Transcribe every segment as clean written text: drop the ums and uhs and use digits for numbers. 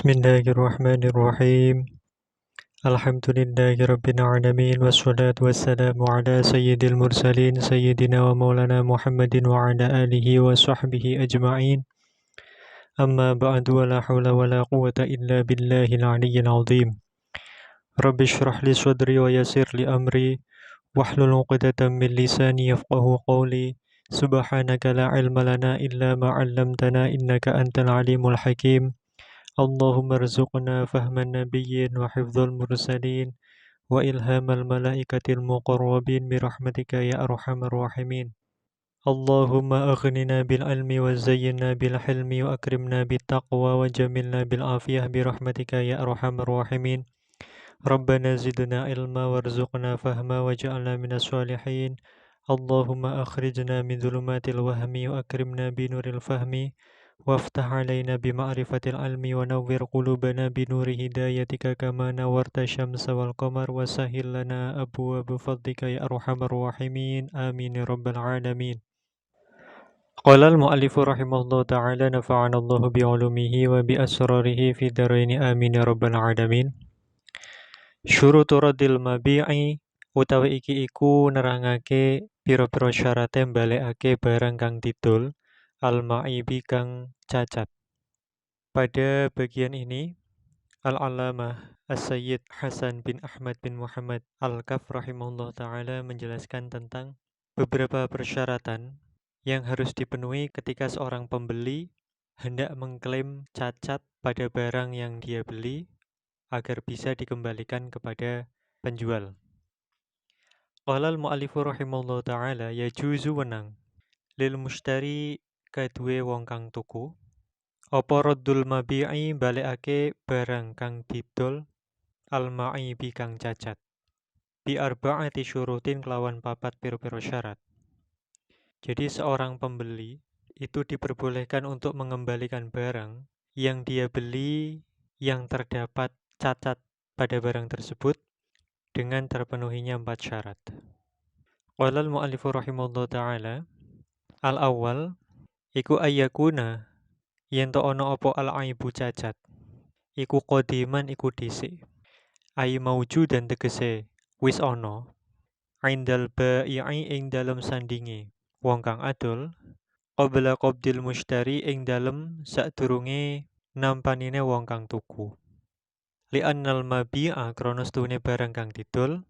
Bismillahirrahmanirrahim. Alhamdulillahirabbil alamin wassalatu wassalamu ala sayyidil mursalin sayyidina wa maulana Muhammadin wa ala alihi wa sahbihi ajma'in. Amma ba'du wa la hawla wa la quwwata illa billahil aliyyil azim. Rabbi shrah li sadri wa yassir li amri wahlul 'uqdatam min lisani yafqahu qawli. Subhanaka la ilma lana illa ma 'allamtana innaka antal alimul hakim. Allahumma rzuqna fahman nabiyyin wa hifdzal mursalin wa ilhamal malaikatil muqarrabin birahmatika ya arhamar rahimin. Allahumma aghnina bil ilmi wa zayyinna bil hilmi wa akrimna bit taqwa wa jamilna bil afiyah birahmatika ya arhamar rahimin. Rabbana zidna ilma warzuqna fahma waj'alna minas shalihin. Allahumma akhrijna min dhulumatil wahmi wa akrimna binuril fahmi وافتح علينا بمعرفة العلم ونور قلوبنا بنور هدايتك كما نورت الشمس والقمر وسهل لنا أبواب فضلك يا أرحم الراحمين آمين يا رب العالمين. قال المؤلف رحمه الله تعالى نفعنا الله بعلومه وبأسراره في الدارين آمين يا رب العالمين. Syurut radil mabi'i utawi iki iku nerangake pira-pira syarate mbalekake barang kang didol al-ma'ibi kang cacat. Pada bagian ini Al-Allamah As-Sayyid Hasan bin Ahmad bin Muhammad Al-Kaf rahimahullah ta'ala menjelaskan tentang beberapa persyaratan yang harus dipenuhi ketika seorang pembeli hendak mengklaim cacat pada barang yang dia beli agar bisa dikembalikan kepada penjual. Qala al-mu'allifu rahimahullah ta'ala yajuzu wenang lil mushtari kadue wong kang tuku apa raddul mabi'i balekake barang kang didol al-ma'ibi kang cacat bi arba'ati syurutin kelawan papat pira-pira syarat. Jadi seorang pembeli itu diperbolehkan untuk mengembalikan barang yang dia beli yang terdapat cacat pada barang tersebut dengan terpenuhinya 4 syarat. Qala al-mu'allifu rahimahullah ta'ala al-awwal iku ayyakuna yen to ana apa al-aibu cacat iku qadiman iku dhisik ay maujudan tegese wis ana indal bai'i ing dalem sandinge wong kang adol qabla qabdil mushtari ing dalem sadurunge nampanine wong kang tuku. Li'annal mabi'a krana stune barang kang didol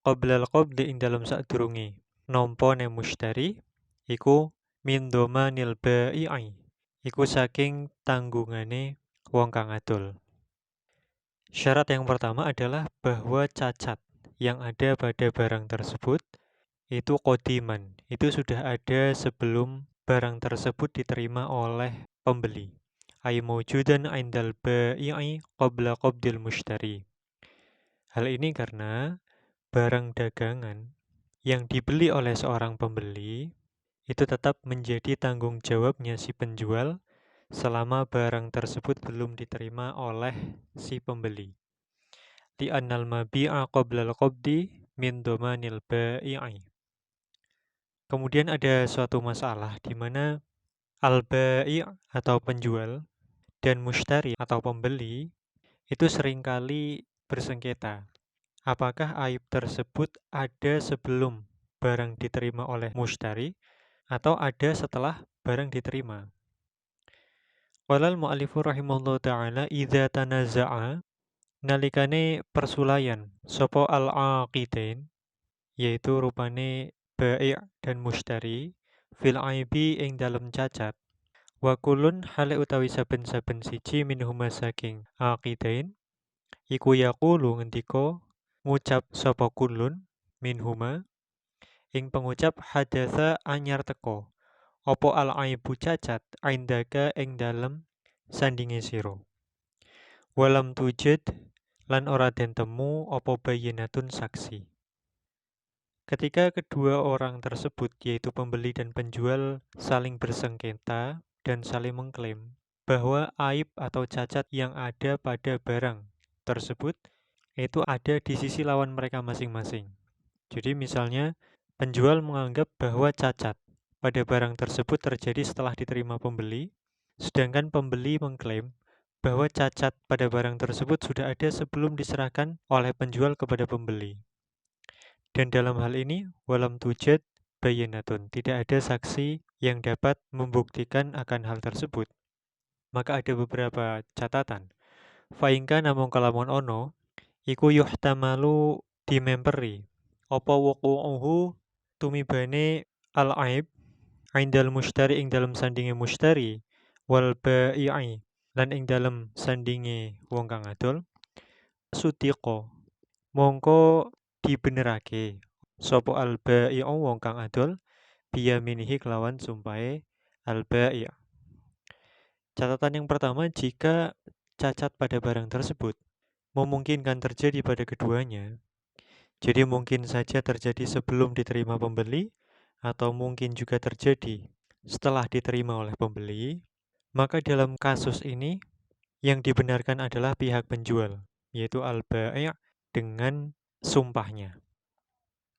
qablal qabdi ing dalem sadurunge nampa ne mushtari iku min dhamanil bai'i iku saking tanggungane wong kang adol. Syarat yang pertama adalah bahwa cacat yang ada pada barang tersebut itu qadiman, itu sudah ada sebelum barang tersebut diterima oleh pembeli. Ay mawjudan indal bai'i qabla qabdil mushtari. Hal ini karena barang dagangan yang dibeli oleh seorang pembeli itu tetap menjadi tanggung jawabnya si penjual selama barang tersebut belum diterima oleh si pembeli. Li'annal mabi'a qablal qabdi min dhamanil bai'i. Kemudian ada suatu masalah di mana al-bai' atau penjual dan mushtari atau pembeli itu seringkali bersengketa. Apakah aib tersebut ada sebelum barang diterima oleh mushtari atau ada setelah barang diterima? Qala al-mu'allifu rahimahullah ta'ala idza tanaza'a nalikane persulayan sapa al-aqidain yaitu rupane bai' dan mushtari fil aibi ing dalem cacat wa kulun hale utawi saben-saben siji minhuma saking aqidain iku yaqulu ngendika ngucap sapa kulun minhuma ing pengucap hadatsa anyar teko apa al aibu cacat indaka ing dalem sandinge sira walam tujid lan ora den temu apa bayinatun saksi. Ketika kedua orang tersebut yaitu pembeli dan penjual saling bersengketa dan saling mengklaim bahwa aib atau cacat yang ada pada barang tersebut itu ada di sisi lawan mereka masing-masing. Jadi misalnya penjual menganggap bahwa cacat pada barang tersebut terjadi setelah diterima pembeli, sedangkan pembeli mengklaim bahwa cacat pada barang tersebut sudah ada sebelum diserahkan oleh penjual kepada pembeli. Dan dalam hal ini, walam tujad bayyinatun, tidak ada saksi yang dapat membuktikan akan hal tersebut. Maka ada beberapa catatan. Faingka namung kalamun ono, iku yuhtamalu dimemperi. Apa wuqu'uhu tumibane al-aib indal mushtari ing dalam sandinge mushtari wal bai'i lan ing dalam sandinge wong kang adol sutiqo mongko dibenerake sapa al bai'u wong kang adol biyaminihi kelawan sumpahe al bai'. Catatan yang pertama, jika cacat pada barang tersebut memungkinkan terjadi pada keduanya, jadi mungkin saja terjadi sebelum diterima pembeli atau mungkin juga terjadi setelah diterima oleh pembeli, maka dalam kasus ini yang dibenarkan adalah pihak penjual, yaitu al-bai' dengan sumpahnya.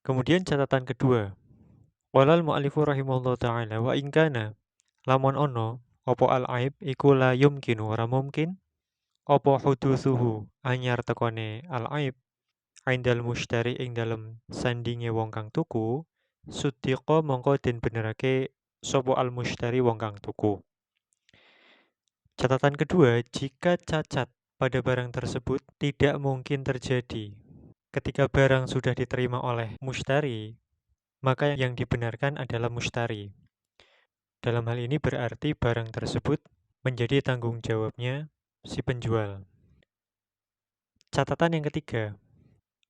Kemudian catatan kedua, walal mu'alifu rahimahullah ta'ala wa ingkana lamun ono opo al-aib iku la yumkinu ora mungkin opo hudusuhu anyar tekone al-aib indal mushtari ing dalem sandinge wong kang tuku sutiqa mongko den benerake sopo al-mushtari wong kang tuku. Catatan kedua, jika cacat pada barang tersebut tidak mungkin terjadi ketika barang sudah diterima oleh mushtari, maka yang dibenarkan adalah mushtari. Dalam hal ini berarti barang tersebut menjadi tanggung jawabnya si penjual. Catatan yang ketiga,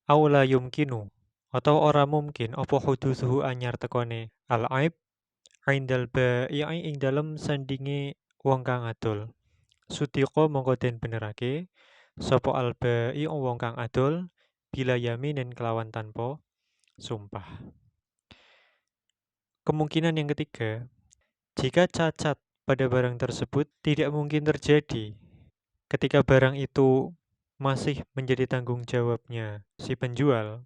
aula yumkinu atau ora mungkin apa hudusuhu anyar tekone al-aib indal bai'i ing dalem sandinge wong kang adol. Sutiqa mongko den benerake sapa al bai'u wong kang adol bila yaminin kelawan tanpa sumpah. Kemungkinan yang ketiga, jika cacat pada barang tersebut tidak mungkin terjadi ketika barang itu masih menjadi tanggung jawabnya si penjual,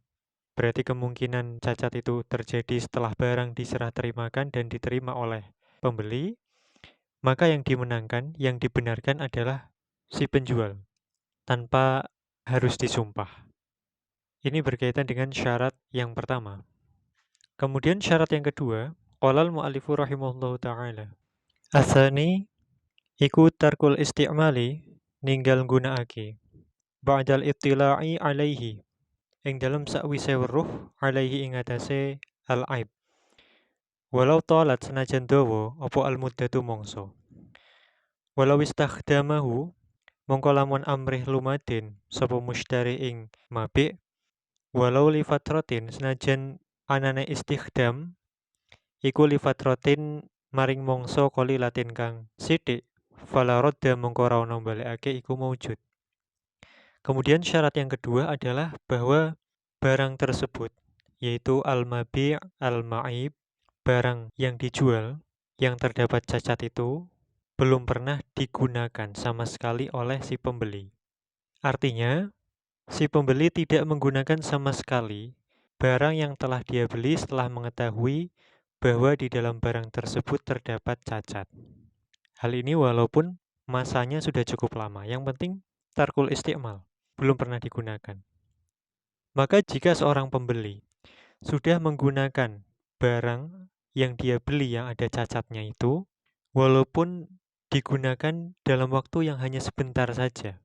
berarti kemungkinan cacat itu terjadi setelah barang diserah terimakan dan diterima oleh pembeli, maka yang dimenangkan, yang dibenarkan adalah si penjual tanpa harus disumpah. Ini berkaitan dengan syarat yang pertama. Kemudian syarat yang kedua, qalal mu'alifu rahimahullahu ta'ala. Asani iku tarkul isti'mali ninggal nggunakake ba'dal ittila'i alaihi ing dalem sakwise weruh alaihi ing atase al-aib. Walau talat senajan dawa apa al-muddatu mangsa. Walau istakhdamahu mongko lamun amrih lumadin sapa mushtari ing mabi' walau li fatratin senajan anane istikhdam iku li fatratin maring mangsa kali latin kang sithik fala radda mongko ora ono balekake iku maujud. Kemudian syarat yang kedua adalah bahwa barang tersebut yaitu al-mabi' al-ma'ib, barang yang dijual yang terdapat cacat itu belum pernah digunakan sama sekali oleh si pembeli. Artinya, si pembeli tidak menggunakan sama sekali barang yang telah dia beli setelah mengetahui bahwa di dalam barang tersebut terdapat cacat. Hal ini walaupun masanya sudah cukup lama, yang penting tarkul isti'mal, belum pernah digunakan. Maka jika seorang pembeli sudah menggunakan barang yang dia beli yang ada cacatnya itu, walaupun digunakan dalam waktu yang hanya sebentar saja,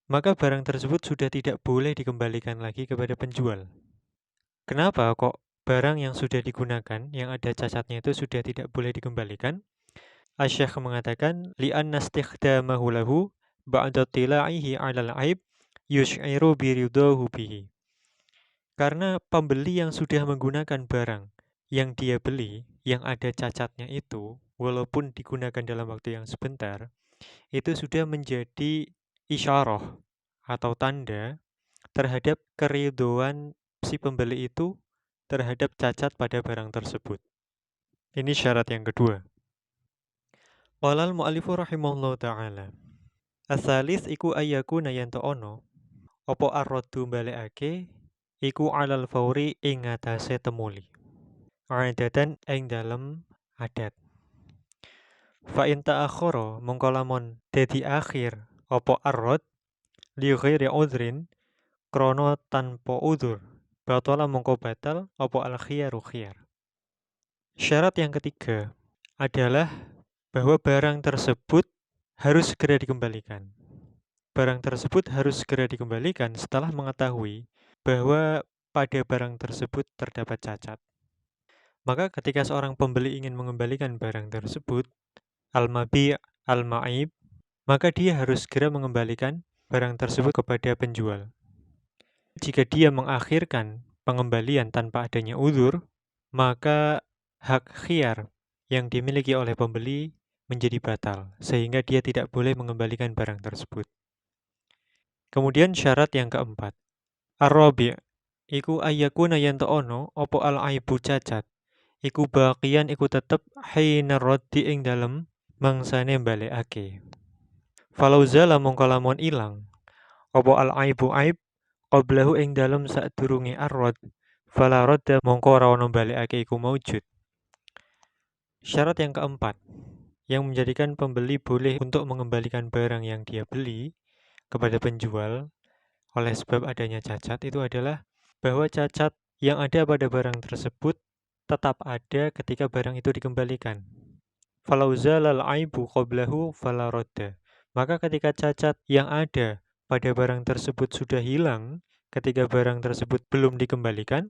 maka barang tersebut sudah tidak boleh dikembalikan lagi kepada penjual. Kenapa kok barang yang sudah digunakan, yang ada cacatnya itu sudah tidak boleh dikembalikan? Asy-Syaikh mengatakan, li'anna istikhdamahu lahu ba'da tila'ihi 'alal 'aib yush'iru biridahu bihi. Karena pembeli yang sudah menggunakan barang yang dia beli, yang ada cacatnya itu, walaupun digunakan dalam waktu yang sebentar, itu sudah menjadi isyarah atau tanda terhadap keridhaan si pembeli itu terhadap cacat pada barang tersebut. Ini syarat yang kedua. Qalal mu'alifu rahimahullahu ta'ala. Asalis iku ayakuna yanto ono opo arroddu balekake iku alal fauri ing atase temuli. Adatan ing dalem adat. Fa in ta'akhkhara mongko lamun dadi akhir opo arrod li ghairi udhrin krono tanpa udzur. Batala mongko batal opo al khiyaru khiyar. Syarat yang ketiga adalah bahwa barang tersebut harus segera dikembalikan. Barang tersebut harus segera dikembalikan setelah mengetahui bahwa pada barang tersebut terdapat cacat. Maka ketika seorang pembeli ingin mengembalikan barang tersebut, al-mabi' al-ma'ib, maka dia harus segera mengembalikan barang tersebut kepada penjual. Jika dia mengakhirkan pengembalian tanpa adanya uzur, maka hak khiyar yang dimiliki oleh pembeli menjadi batal, sehingga dia tidak boleh mengembalikan barang tersebut. Kemudian syarat yang keempat, ar-rabi' iku ayyakuna yanto ono opo al-aibu cacat, iku baqiyan iku tetep hina raddi ing dalem mangsane balekake. Falau zala mongko lamun ilang opo al-aibu aib qablahu ing dalem sadurunge ar-rad, fala radda mongko ora ono balekake iku maujud. Syarat yang keempat yang menjadikan pembeli boleh untuk mengembalikan barang yang dia beli kepada penjual oleh sebab adanya cacat itu adalah bahwa cacat yang ada pada barang tersebut tetap ada ketika barang itu dikembalikan. Falau zalal aibu qablahu fala radda. Maka ketika cacat yang ada pada barang tersebut sudah hilang ketika barang tersebut belum dikembalikan,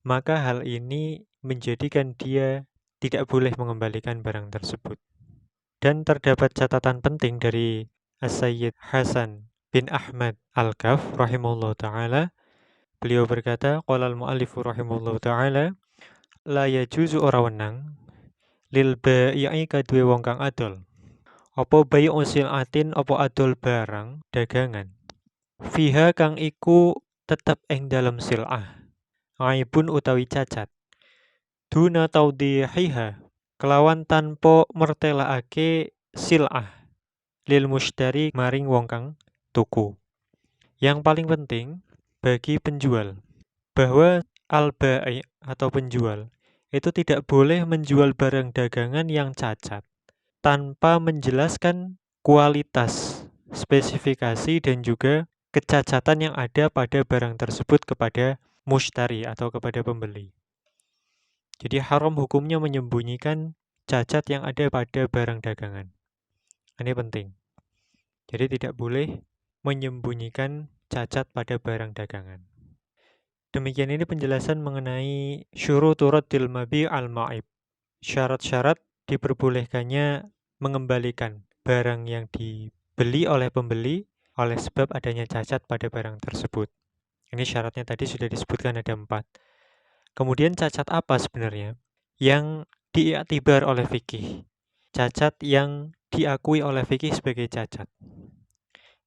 maka hal ini menjadikan dia tidak boleh mengembalikan barang tersebut. Dan terdapat catatan penting dari As-Sayyid Hasan bin Ahmad Al-Kaf rahimahullah ta'ala. Beliau berkata, qala al-mu'allifu rahimahullah ta'ala, la yajuzu ora wenang lil bai'i kadue wong kang adol. Apa bai'u sil'atin apa adol barang dagangan. Fiha kang iku tetep ing dalam sil'ah. Aibun utawi cacat. Duna tawdihiha kelawan tanpa mertelaake sil'ah lil mushtari maring wong kang tuku. Yang paling penting bagi penjual bahwa al-bai' atau penjual itu tidak boleh menjual barang dagangan yang cacat tanpa menjelaskan kualitas, spesifikasi dan juga kecacatan yang ada pada barang tersebut kepada mushtari atau kepada pembeli. Jadi haram hukumnya menyembunyikan cacat yang ada pada barang dagangan. Ini penting. Jadi tidak boleh menyembunyikan cacat pada barang dagangan. Demikian ini penjelasan mengenai syurutu raddil mabi' al-ma'ib. Syarat-syarat diperbolehkannya mengembalikan barang yang dibeli oleh pembeli oleh sebab adanya cacat pada barang tersebut. Ini syaratnya tadi sudah disebutkan ada 4. Kemudian cacat apa sebenarnya yang diiktibar oleh fikih? Cacat yang diakui oleh fikih sebagai cacat.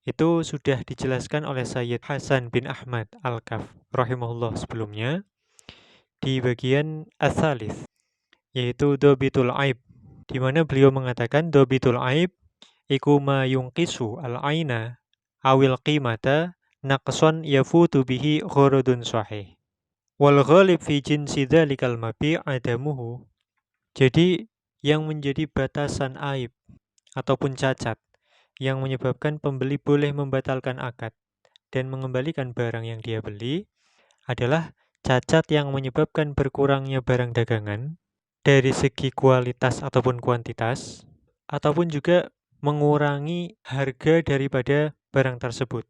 Itu sudah dijelaskan oleh Sayyid Hasan bin Ahmad Al-Kaf rahimahullah sebelumnya di bagian as-salis, yaitu dobitul aib, di mana beliau mengatakan dobitul aib iku ma yungkisu al-aina awil qimata naqson yafutu bihi gharadun sahih. Wal ghalib fi jinsi dzalikal mabi' adamuhu. Jadi yang menjadi batasan aib ataupun cacat yang menyebabkan pembeli boleh membatalkan akad dan mengembalikan barang yang dia beli adalah cacat yang menyebabkan berkurangnya barang dagangan dari segi kualitas ataupun kuantitas, ataupun juga mengurangi harga daripada barang tersebut.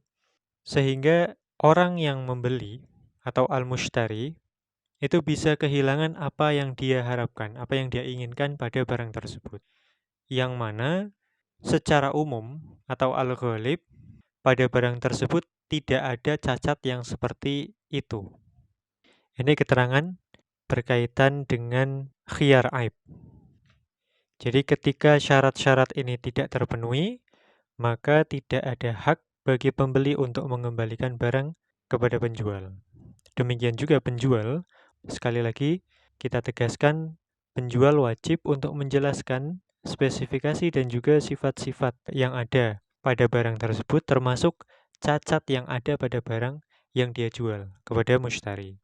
Sehingga orang yang membeli atau al-mushtari itu bisa kehilangan apa yang dia harapkan, apa yang dia inginkan pada barang tersebut. Yang mana secara umum atau al-ghalib pada barang tersebut tidak ada cacat yang seperti itu. Ini keterangan berkaitan dengan khiyar aib. Jadi ketika syarat-syarat ini tidak terpenuhi, maka tidak ada hak bagi pembeli untuk mengembalikan barang kepada penjual. Demikian juga penjual, sekali lagi kita tegaskan, penjual wajib untuk menjelaskan spesifikasi dan juga sifat-sifat yang ada pada barang tersebut, termasuk cacat yang ada pada barang yang dia jual kepada mushtari.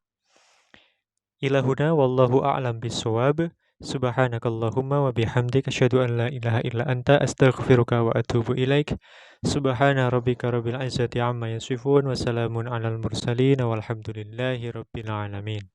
Ilahuna wallahu a'lam bissawab. Subhanakallahumma wa bihamdik asyhadu an la ilaha illa anta astaghfiruka wa atubu ilaik. Subhana rabbika rabbil izzati amma yasifun wa salamun alal mursalin walhamdulillahi rabbil alamin.